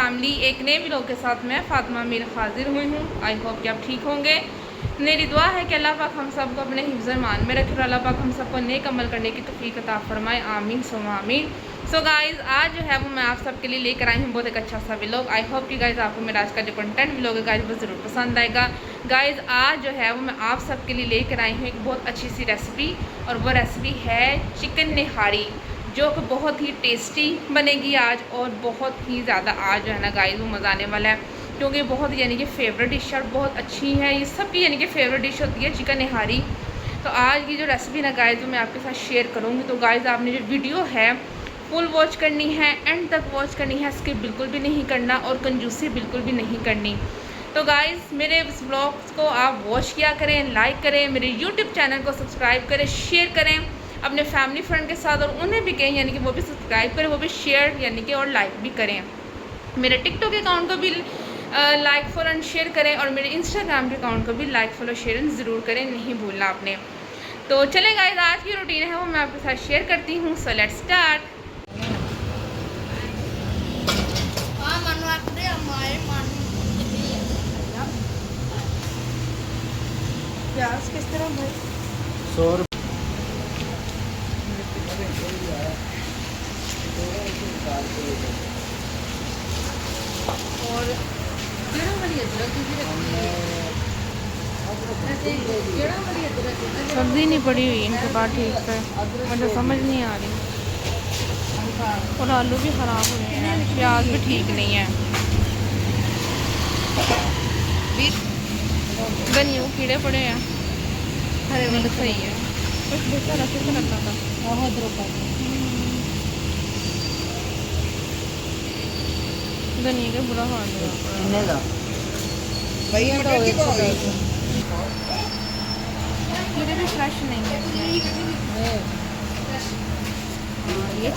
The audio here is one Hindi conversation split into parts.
फैमिली एक नए व्लॉग के साथ मैं फ़ातिमा मीर हाजिर हुई हूँ। आई होप कि आप ठीक होंगे। मेरी दुआ है कि अल्लाह पाक हम सब को अपने हिफ्ज़ मान में रखे और अल्लाह पाक हम सब को नेक अमल करने की तौफीक अता फरमाए। आमीन सुम्मा आमीन। सो गाइज़ आज जो है वो मैं आप सब के लिए लेकर आई हूँ बहुत एक अच्छा सा व्लॉग। आई होप कि गाइज़ आपको मेरा आज का जो कंटेंट व्लॉग है गाइज़ वो ज़रूर पसंद आएगा। गाइज़ आज जो है वो मैं आप सब के लिए लेकर आई हूँ एक बहुत अच्छी सी रेसिपी, और वो रेसिपी है चिकन निहारी, जो कि बहुत ही टेस्टी बनेगी आज, और बहुत ही ज़्यादा आज जो है ना गाइस वो मज़ा आने वाला है, क्योंकि बहुत यानी कि फ़ेवरेट डिश है और बहुत अच्छी है। ये सबकी यानी कि फ़ेवरेट डिश होती है चिकन निहारी। तो आज की जो रेसिपी ना गाइस वो मैं आपके साथ शेयर करूँगी। तो गाइस आपने जो वीडियो है फुल वॉच करनी है, एंड तक वॉच करनी है, स्किप बिल्कुल भी नहीं करना और कंजूसी बिल्कुल भी नहीं करनी। तो गाइज़ मेरे इस ब्लॉग्स को आप वॉच किया करें, लाइक करें, मेरे यूट्यूब चैनल को सब्सक्राइब करें, शेयर करें अपने फैमिली फ्रेंड के साथ, और उन्हें भी कहें यानी कि वो भी सब्सक्राइब करें, वो भी शेयर यानी कि और लाइक भी करें। मेरे टिकटॉक अकाउंट को भी लाइक फॉलो एंड शेयर करें, और मेरे इंस्टाग्राम के अकाउंट को भी लाइक फॉलो शेयर ज़रूर करें, नहीं भूलना आपने। तो चलें गाइस आज की रूटीन है वो मैं आपके साथ शेयर करती हूँ। So let's start. प्याज किस तरह भाई? 100 रुपये। और सब्जी नहीं पड़ी हुई इनके पास ठीक से, मुझे समझ नहीं आ रही। और आलू भी ख़राब हुए हैं, प्याज भी ठीक नहीं है, धनिया को कीड़े पड़े हैं। हरे वाले सही है, कुछ बेहतर अच्छे से लगता था। धनिया का बुरा हाल हुआ। कीड़े भी फ्रेश नहीं है। ये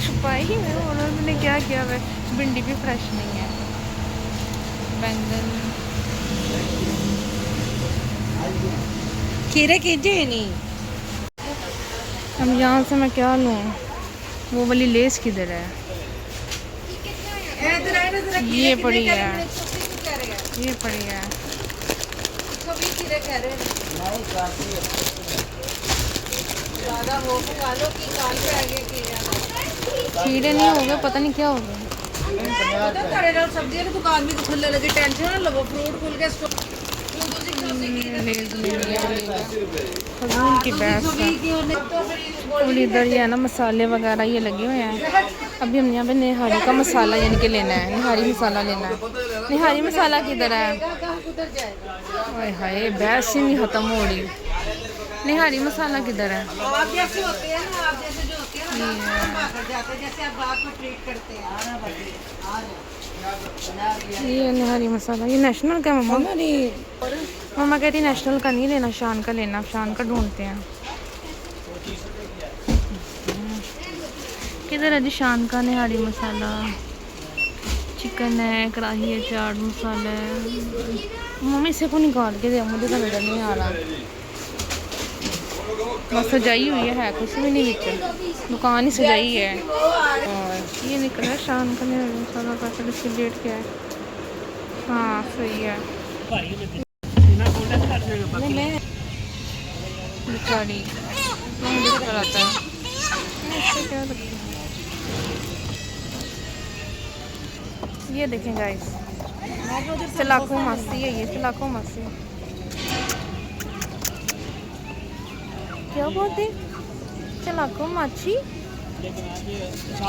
छुपाई ही है, और मैंने क्या किया है, भिंडी भी फ्रेश नहीं है, बैंगन खीरे कीजिए नहीं। अब यहाँ से मैं क्या लूँ? वो वाली लेस किधर है? ये पड़ी है, ये पड़ी है। खीरे नहीं हो गए, पता नहीं क्या हो गया। सब्जी दुकान भी खुलने लगी, टेंशन ना लो, फ्रूट खुल के फजूल की बहस है। और इधर ये है ना मसाले वगैरह ये लगे हुए हैं। अभी हम यहाँ पे निहारी का मसाला यानी कि लेना है, निहारी मसाला लेना है। निहारी मसाला किधर है? हाय हाय बहस ही नहीं ख़त्म हो रही। निहारी मसाला किधर है? आप जैसे होते हैं ना, आप जैसे जो होते हैं ना, आप कर जाते हैं, जैसे आप बात को ट्रीट करते हैं। ये निहारी मसाला, ये नेशनल का मम्मा? मम्मा कहती नेशनल का नहीं लेना, शान का लेना, शान का ढूंढते हैं। किधर है जी शान का निहारी मसाला? चिकन है, कढ़ाई है, चाट मसाला है। मम्मी इसे को निकाल के दे, मुझे तो नजर नहीं आ रहा। बस सजाई हुई है कुछ भी नहीं, नीचे दुकान ही सजाई है। और ये निकला है शान का निहारी मसाला का, फिर इसकी डेट क्या है? हाँ सही है। बेचारी मुझे क्या आता है, इससे क्या लगता है? ये देखें गाइस, चलाकू मासी है, ये चलाकू मासी क्या बोलते चलाकू माची,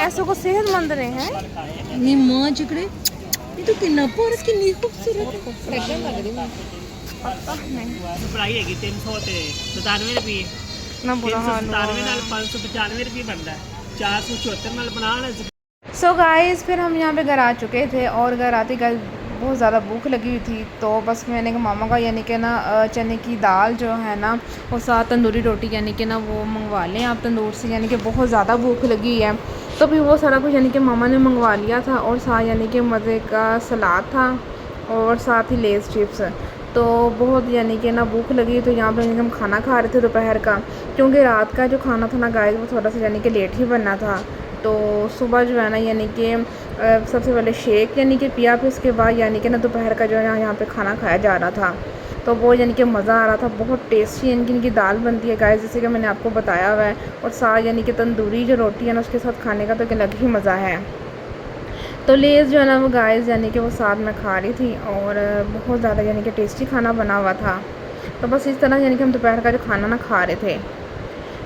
ऐसों को सेहतमंद रहे हैं। नी मां चिकड़े, ये तो कितना पोरस कितनी खूबसूरत लग रही है। पता नहीं प्राइस हैगी 397 रुपये ना, बुरा हाल 97 ਨਾਲ 595 रुपये बनता है, 474 ਨਾਲ बनाना। सो गाइस फिर हम यहाँ पे घर आ चुके थे, और घर आते गाइस बहुत ज़्यादा भूख लगी हुई थी। तो बस मैंने कहा मामा का यानी कि ना चने की दाल जो है ना, और साथ तंदूरी रोटी यानी कि ना वो मंगवा लें आप तंदूर से, यानी कि बहुत ज़्यादा भूख लगी है। तो फिर वो सारा कुछ यानी कि मामा ने मंगवा लिया था, और साथ यानी कि मज़े का सलाद था, और साथ ही लेस चिप्स। तो बहुत यानी कि ना भूख लगी, तो यहाँ पर हम खाना खा रहे थे दोपहर का, क्योंकि रात का जो खाना था ना गाइस वो थोड़ा सा यानी कि लेट ही बनना था। तो सुबह जो है ना यानी कि सबसे पहले शेक यानी कि पिया, फिर उसके बाद यानी कि ना दोपहर का जो है यहाँ पे खाना खाया जा रहा था। तो वो यानी कि मज़ा आ रहा था, बहुत टेस्टी इनकी दाल बनती है गाइस, जैसे कि मैंने आपको बताया हुआ है। और साथ यानी कि तंदूरी जो रोटी है ना उसके साथ खाने का तो एक अलग ही मज़ा है। तो लेज़ जो है ना वो गाइस यानी कि वो साथ में खा रही थी, और बहुत ज़्यादा यानी कि टेस्टी खाना बना हुआ था। तो बस इस तरह यानी कि हम दोपहर का जो खाना ना खा रहे थे।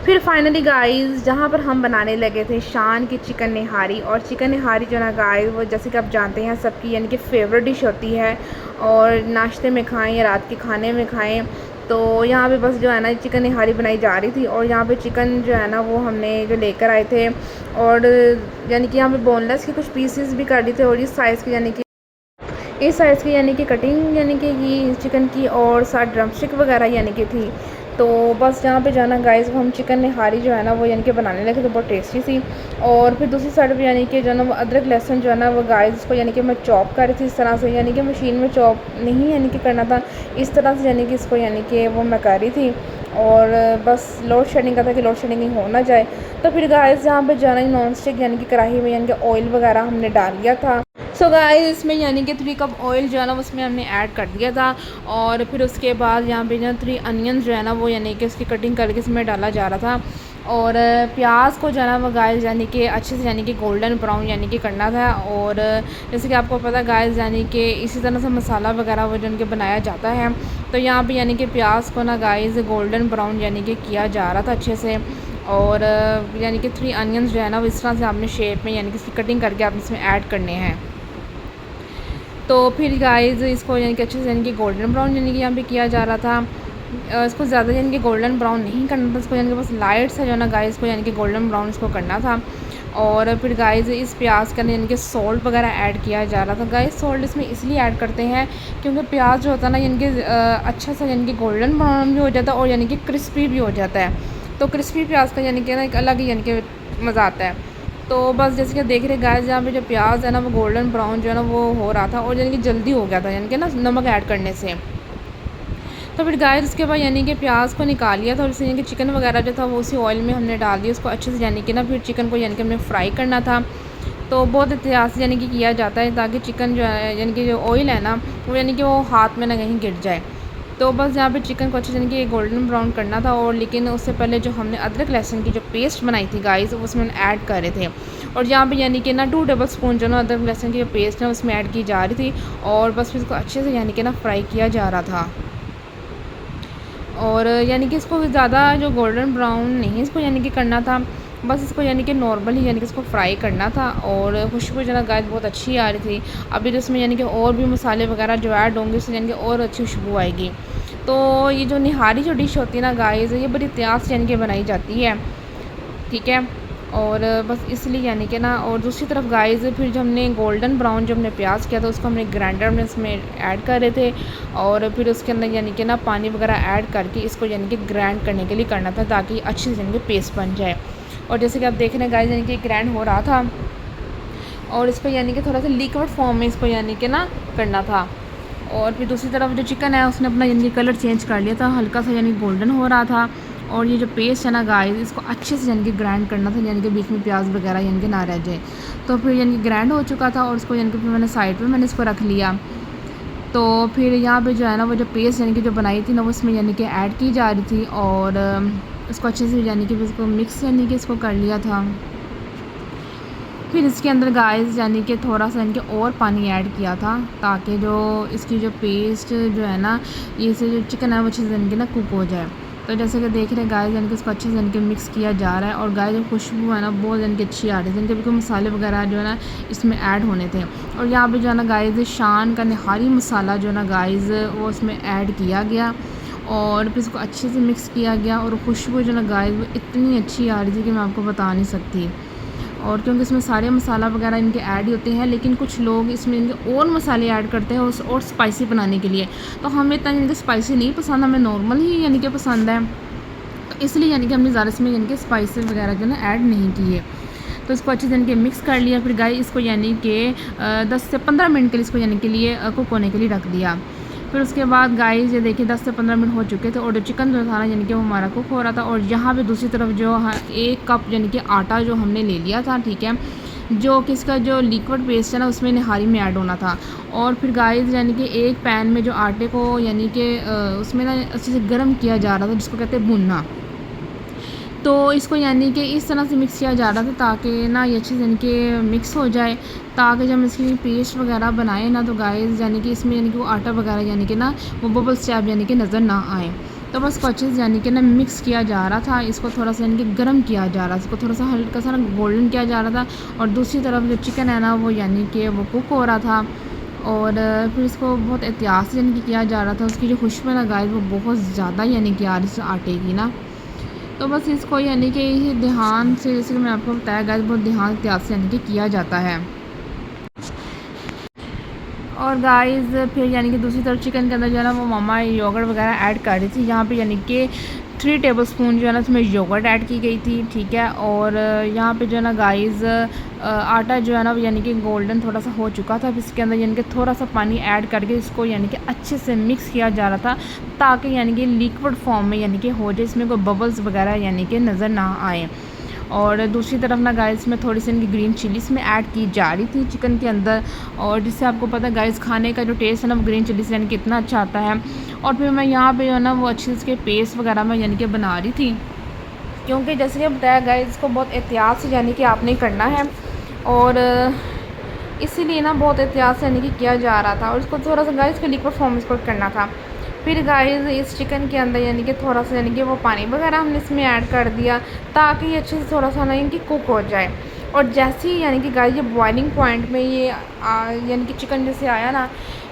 फिर फाइनली गाइस जहाँ पर हम बनाने लगे थे शान की चिकन निहारी, और चिकन निहारी जो ना गाइस वो जैसे कि आप जानते हैं सबकी यानी कि फ़ेवरेट डिश होती है, और नाश्ते में खाएं या रात के खाने में खाएं। तो यहाँ पे बस जो है ना चिकन निहारी बनाई जा रही थी, और यहाँ पे चिकन जो है ना वो हमने जो लेकर आए थे, और यानी कि यहाँ पे बोनलेस के कुछ पीसेस भी कर दी थे, और इस साइज़ के यानी कि इस साइज़ की यानी कि कटिंग यानी कि ये चिकन की, और साथ ड्रमस्टिक वगैरह यानी कि थी। तो बस यहाँ पे जाना गाइस हम चिकन निहारी जो है ना वो यानी कि बनाने लगे, तो बहुत टेस्टी थी। और फिर दूसरी साइड पे यानी कि जो ना वो अदरक लहसुन जो है ना वो गाइस इसको यानी कि मैं चॉप कर रही थी इस तरह से, यानी कि मशीन में चॉप नहीं यानी कि करना था, इस तरह से यानी कि इसको यानी कि वो मैं कर रही थी। और बस लोड शेडिंग का था कि लोड शेडिंग हो ना जाए। तो फिर गाइस यहाँ पे जाना नॉन स्टिक यानी कि कढ़ाई में यानी कि ऑयल वगैरह हमने डाल लिया था। सो गाइस इसमें यानी कि 3 कप ऑयल जो है ना उसमें हमने ऐड कर दिया था, और फिर उसके बाद यहाँ पे ना 3 अनियन जो है ना वो यानी कि उसकी कटिंग करके इसमें डाला जा रहा था। और प्याज को जो है ना वो गाइस यानी कि अच्छे से यानी कि गोल्डन ब्राउन यानी कि करना था। और जैसे कि आपको पता है गाइस यानी कि इसी तरह से मसाला वगैरह वो जो बनाया जाता है। तो यहाँ पे यानी कि प्याज को ना गाइस गोल्डन ब्राउन यानी कि किया जा रहा था अच्छे से। और यानी कि 3 अनियंस जो है ना वो इस तरह से आपने शेप में यानी कि इसकी कटिंग करके आपने इसमें ऐड करने हैं। तो फिर गाइस इसको यानी कि अच्छे से यानी कि गोल्डन ब्राउन यानी कि यहाँ पे किया जा रहा था। इसको ज़्यादा यानी कि गोल्डन ब्राउन नहीं करना था, इसको यानी कि बस लाइट सा जो ना गाइस को यानी कि गोल्डन ब्राउन इसको करना था। और फिर गाइस इस प्याज के अंदर यानी कि सॉल्ट वगैरह ऐड किया जा रहा था। गाइस सॉल्ट इसमें इसलिए ऐड करते हैं क्योंकि प्याज जो होता है ना यानी कि अच्छा सा यानी कि गोल्डन ब्राउन भी हो जाता है, और यानी कि क्रिस्पी भी हो जाता है। तो क्रिस्पी प्याज का यानी कि ना एक अलग ही यानी कि मज़ा आता है। तो बस जैसे कि देख रहे गाइस यहाँ पे जो प्याज है ना वो गोल्डन ब्राउन जो है ना वो हो रहा था, और यानी कि जल्दी हो गया था यानी कि ना नमक ऐड करने से। तो फिर गाइस इसके बाद यानी कि प्याज को निकाल लिया था, और इससे यानी कि चिकन वगैरह जो था वो उसी ऑयल में हमने डाल दिया उसको अच्छे से, यानी कि ना फिर चिकन को यानी कि हमने फ्राई करना था। तो बहुत एहतियात से यानी कि किया जाता है ताकि चिकन जो है यानी कि जो ऑयल है ना वो यानी कि वो हाथ में ना कहीं गिर जाए। तो बस यहाँ पे चिकन को अच्छे से यानी कि गोल्डन ब्राउन करना था, और लेकिन उससे पहले जो हमने अदरक लहसुन की जो पेस्ट बनाई थी गाइस उसमें ऐड कर रहे थे। और यहाँ पे यानी कि ना 2 टेबल स्पून जो ना अदरक लहसुन की जो पेस्ट है उसमें ऐड की जा रही थी, और बस फिर इसको अच्छे से यानी कि ना फ्राई किया जा रहा था। और यानी कि इसको ज़्यादा जो गोल्डन ब्राउन नहीं इसको यानी कि करना था, बस इसको यानी कि नॉर्मल ही यानी कि इसको फ्राई करना था। और खुशबू जो ना गाइस बहुत अच्छी आ रही थी। अभी तो इसमें यानी कि और भी मसाले वगैरह जो ऐड होंगे उससे यानी कि और अच्छी खुशबू आएगी। तो ये जो निहारी जो डिश होती है ना गाइस ये बड़ी एहतियात से यानी कि बनाई जाती है, ठीक है। और बस इसलिए यानी कि ना, और दूसरी तरफ गाइस फिर जो हमने गोल्डन ब्राउन जो हमने प्याज किया था उसको हमने ग्राइंडर में इसमें ऐड कर रहे थे, और फिर उसके अंदर यानी कि ना पानी वगैरह ऐड करके इसको यानी कि ग्राइंड करने के लिए करना था ताकि अच्छे से यानी कि पेस्ट बन जाए। और जैसे कि आप देख रहे हैं गाइस यानी कि ग्राइंड हो रहा था, और इसको यानी कि थोड़ा सा लिक्विड फॉर्म में इसको यानी कि ना करना था। और फिर दूसरी तरफ जो चिकन है उसने अपना यानी कि कलर चेंज कर लिया था, हल्का सा यानी गोल्डन हो रहा था। और ये जो पेस्ट है ना गाइस इसको अच्छे से यानी कि ग्राइंड करना था, यानी कि बीच में प्याज वगैरह यानी कि ना रह जाए। तो फिर यानी कि ग्राइंड हो चुका था, और उसको यानी कि फिर मैंने साइड पे मैंने इसको रख लिया। तो फिर यहाँ पे जो है ना वो जो पेस्ट यानी कि जो बनाई थी ना वो इसमें यानी कि ऐड की जा रही थी, और इसको अच्छे से यानी कि इसको मिक्स यानी कि इसको कर लिया था। फिर इसके अंदर गाइस यानी कि थोड़ा सा यानी कि और पानी ऐड किया था ताकि जो इसकी जो पेस्ट जो है ना ये से जो चिकन है वो अच्छे से यानी कि ना कुक हो जाए। तो जैसे कि देख रहे हैं गाइस यानी कि इसको अच्छे से यानी कि मिक्स किया जा रहा है, और गाइस जो खुशबू है ना बहुत यानी कि अच्छी आ रही थी, यानी कि बिल्कुल मसाले वगैरह जो है ना इसमें ऐड होने थे। और यहाँ पे जो है ना गाइस शान का निहारी मसाला जो है ना गाइस वो इसमें ऐड किया गया, और फिर इसको अच्छे से मिक्स किया गया। और खुशबू जो है ना गाइस वो इतनी अच्छी आ रही थी कि मैं आपको बता नहीं सकती। और क्योंकि इसमें सारे मसाला वगैरह इनके ऐड होते हैं, लेकिन कुछ लोग इसमें इनके और मसाले ऐड करते हैं और स्पाइसी बनाने के लिए। तो हमें इतना यानी कि स्पाइसी नहीं पसंद, हमें नॉर्मल ही यानी कि पसंद है। तो इसलिए यानी कि हमने ज़्यादा इसमें यानी कि स्पाइसी वगैरह जो ना ऐड नहीं किए। तो इसको अच्छे से यानी कि मिक्स कर लिया। फिर गाइस इसको यानी कि 10 से 15 मिनट के लिए इसको यानी के लिए कुक होने के लिए रख दिया। फिर उसके बाद गाइस ये देखिए 10 से 15 मिनट हो चुके थे और जो चिकन जो था ना यानी कि वो हमारा कुक हो रहा था। और यहाँ पे दूसरी तरफ जो 1 कप यानी कि आटा जो हमने ले लिया था, ठीक है, जो किसका जो लिक्विड पेस्ट है ना उसमें निहारी में ऐड होना था। और फिर गाइस यानी कि एक पैन में जो आटे को यानी कि उसमें ना अच्छे से गर्म किया जा रहा था, जिसको कहते हैं भुनना। तो इसको यानी कि इस तरह से मिक्स किया जा रहा था ताकि ना ये अच्छे से यानी कि मिक्स हो जाए, ताकि जब हम इसकी पेस्ट वगैरह बनाएं ना तो गाइस यानी कि इसमें यानी कि वो आटा वगैरह यानी कि ना वो बबल्स टाइप यानी कि नज़र ना आए। तो बस को अच्छे से यानी कि ना मिक्स किया जा रहा था, इसको थोड़ा सा यानी कि गर्म किया जा रहा था, इसको थोड़ा सा हल्का सा ना गोल्डन किया जा रहा था। और दूसरी तरफ जो चिकन है ना वो यानी कि वो कुक हो रहा था। और फिर इसको बहुत एहतियात से यानी कि किया जा रहा था। उसकी जो खुशबू है ना गाइस वो बहुत ज़्यादा यानी कि आ रही है आटे की ना। तो बस इसको यानी कि ध्यान से, जैसे कि मैं आपको बताया गाइस, बहुत ध्यान एहतियात से यानी कि किया जाता है। और गाइस फिर यानी कि दूसरी तरफ चिकन के अंदर जो है ना वो मामा योगर्ट वगैरह ऐड कर रही थी। यहाँ पे यानी कि 3 टेबलस्पून जो है ना उसमें योगर्ट ऐड की गई थी, ठीक है। और यहाँ पे जो है ना गाइस आटा जो है ना यानी कि गोल्डन थोड़ा सा हो चुका था। फिर इसके अंदर यानी कि थोड़ा सा पानी ऐड करके इसको यानी कि अच्छे से मिक्स किया जा रहा था, ताकि यानी कि लिक्विड फॉर्म में यानी कि हो जाए, इसमें कोई बबल्स वगैरह यानी कि नज़र ना आए। और दूसरी तरफ ना गाइस में थोड़ी सी इनकी ग्रीन चिलीज में ऐड की जा रही थी चिकन के अंदर, और जिससे आपको पता है गाइस खाने का जो टेस्ट है ना वो ग्रीन चिली से यानी कि इतना अच्छा आता है। और फिर मैं यहाँ पे जो है ना वो अच्छे से पेस्ट वगैरह में यानी कि बना रही थी, क्योंकि जैसे कि बताया गाइस इसको बहुत एहतियात से यानी कि आपने करना है। और इसीलिए ना बहुत एहतियात से यानी कि किया जा रहा था। और इसको थोड़ा सा गाइस के लिक्विड फॉर्म इसको करना था। फिर गाइस इस चिकन के अंदर यानी कि थोड़ा सा यानी कि वो पानी वगैरह हमने इसमें ऐड कर दिया, ताकि ये अच्छे से थोड़ा सा ना इनकी कुक हो जाए। और जैसे ही यानी कि गाइस ये बॉइलिंग पॉइंट में ये यानी कि चिकन जैसे आया ना,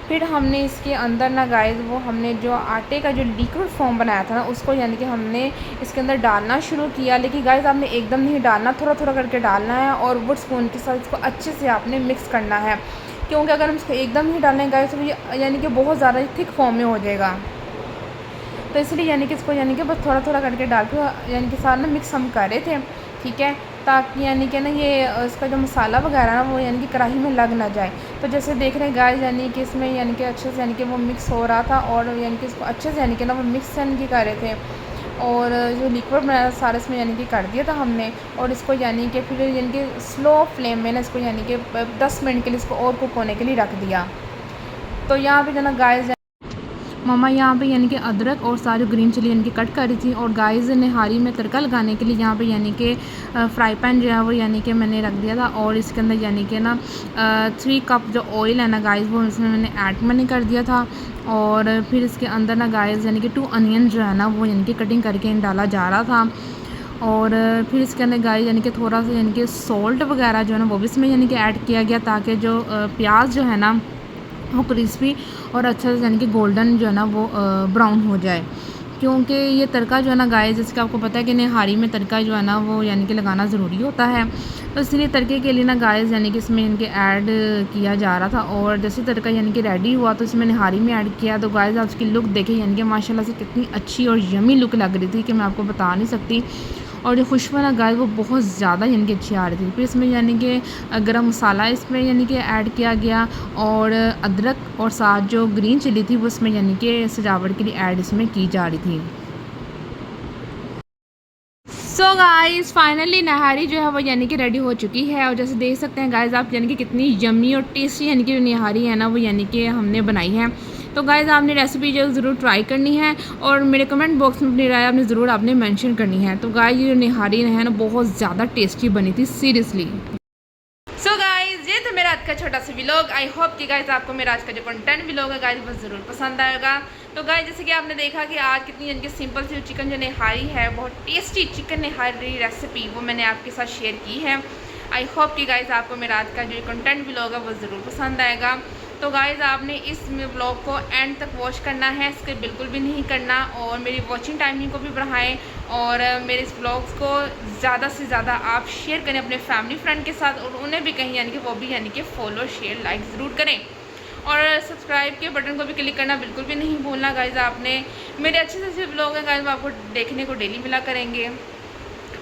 फिर हमने इसके अंदर ना गाइस वो हमने जो आटे का जो लिक्विड फॉर्म बनाया था ना उसको यानी कि हमने इसके अंदर डालना शुरू किया। लेकिन गाइस आपने एकदम नहीं डालना, थोड़ा थोड़ा करके डालना है और वुड स्पून के साथ इसको अच्छे से आपने मिक्स करना है, क्योंकि अगर हम इसको एकदम ही डालें गाइस तो ये यानी कि बहुत ज़्यादा थिक फॉर्म में हो जाएगा। तो इसलिए यानी कि इसको यानी कि बस थोड़ा थोड़ा करके डाल के यानी कि सारा ना मिक्स हम कर रहे थे, ठीक है, ताकि यानी कि ना ये इसका जो मसाला वगैरह ना वो यानी कि कढ़ाई में लग ना जाए। तो जैसे देख रहे हैं गाइस यानी कि इसमें यानी कि अच्छे से यानी कि वो मिक्स हो रहा था, और यानी कि इसको अच्छे से यानी कि ना वो मिक्स यानी कि कर रहे थे। और जो लिक्विड बनाया सारा इसमें यानी कि कर दिया था हमने। और इसको यानी कि फिर यानी कि स्लो फ्लेम में ना इसको यानी कि 10 मिनट के लिए इसको और कुक होने के लिए रख दिया। तो यहाँ पे जो ना गाइस मामा यहाँ पे यानी कि अदरक और सारी ग्रीन चिली यानी कि कट करी थी। और गाइस निहारी में तड़का लगाने के लिए यहाँ पे यानी कि फ्राई पैन जो है वो यानी कि मैंने रख दिया था, और इसके अंदर यानी कि ना 3 कप जो ऑयल है ना गाइस वो इसमें मैंने कर दिया था। और फिर इसके अंदर ना गाइस यानी कि 2 अनियन जो है ना वो यानी कि कटिंग करके डाला जा रहा था। और फिर इसके अंदर गाइस यानी कि थोड़ा सा यानी कि सॉल्ट वगैरह जो है ना वो भी इसमें यानी कि ऐड किया गया, ताकि जो प्याज जो है ना वो क्रिस्पी और अच्छा से यानी कि गोल्डन जो है ना वो ब्राउन हो जाए। क्योंकि ये तड़का जो है ना गाइस, जैसे कि आपको पता है कि निहारी में तड़का जो है ना वो यानी कि लगाना ज़रूरी होता है। तो इसलिए तड़के के लिए ना गाइस यानी कि इसमें इनके ऐड किया जा रहा था। और जैसे तड़का यानी कि रेडी हुआ तो इसमें निहारी में ऐड किया। तो गाइस आप उसकी लुक देखें, यानी कि माशाल्लाह से कितनी अच्छी और यमी लुक लग रही थी कि मैं आपको बता नहीं सकती। और जो खुशबू ना गाइस वो बहुत ज़्यादा यानी कि अच्छी आ रही थी। फिर इसमें यानी कि गरम मसाला इसमें यानी कि ऐड किया गया, और अदरक और साथ जो ग्रीन चिली थी वो इसमें यानी कि सजावट के लिए ऐड इसमें की जा रही थी। सो गाइस फाइनली निहारी जो है वो यानी कि रेडी हो चुकी है। और जैसे देख सकते हैं गाइस आप यानी कि कितनी यम्मी और टेस्टी यानी कि निहारी है ना वो यानी कि हमने बनाई है। तो गाइस आपने रेसिपी जो ज़रूर ट्राई करनी है, और मेरे कमेंट बॉक्स में अपनी राय आपने ज़रूर आपने मेंशन करनी है। तो गाइस ये निहारी है ना बहुत ज़्यादा टेस्टी बनी थी सीरियसली। सो गाइस ये तो मेरा आज का छोटा सा व्लॉग। आई होप कि गाइस आपको मेरा आज का जो कंटेंट व्लॉग है गाइस वो ज़रूर पसंद आएगा। तो गाइस जैसे कि आपने देखा कि आज कितनी यानी कि सिंपल सी चिकन जो निहारी है, बहुत टेस्टी चिकन निहारी रेसिपी वो मैंने आपके साथ शेयर की है। आई होप कि गाइस आपको मेरा आज का जो कंटेंट व्लॉग है वो ज़रूर पसंद आएगा। तो गाइस आपने इस व्लॉग को एंड तक वॉच करना है, इसके बिल्कुल भी नहीं करना, और मेरी वॉचिंग टाइमिंग को भी बढ़ाएं, और मेरे इस व्लॉग्स को ज़्यादा से ज़्यादा आप शेयर करें अपने फैमिली फ्रेंड के साथ, और उन्हें भी कहीं यानी कि वो भी यानी कि फॉलो शेयर लाइक ज़रूर करें। और सब्सक्राइब के बटन को भी क्लिक करना बिल्कुल भी नहीं भूलना गाइस। आपने मेरे अच्छे से व्लॉग है गाइस आपको देखने को डेली मिला करेंगे।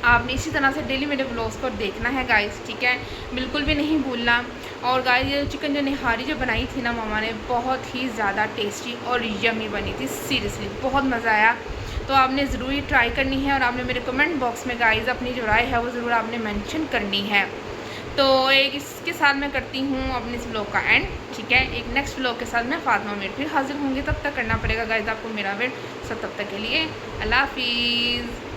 आपने इसी तरह से डेली मेरे ब्लॉग्स को देखना है गाइस, ठीक है, बिल्कुल भी नहीं भूलना। और गाइस ये चिकन जो निहारी जो बनाई थी ना मामा ने, बहुत ही ज़्यादा टेस्टी और यमी बनी थी, सीरियसली बहुत मज़ा आया। तो आपने ज़रूर ये ट्राई करनी है और आपने मेरे कमेंट बॉक्स में गाइस अपनी जो राय है वो ज़रूर आपने मेंशन करनी है। तो एक इसके साथ मैं करती हूँ अपने इस ब्लॉग का एंड, ठीक है। एक नेक्स्ट ब्लॉग के साथ मैं फातिमा मीर फिर हाजिर होंगी, तब तक करना पड़ेगा गाइस आपको मेरा वेट। सब तब तक के लिए अल्लाह हाफिज़।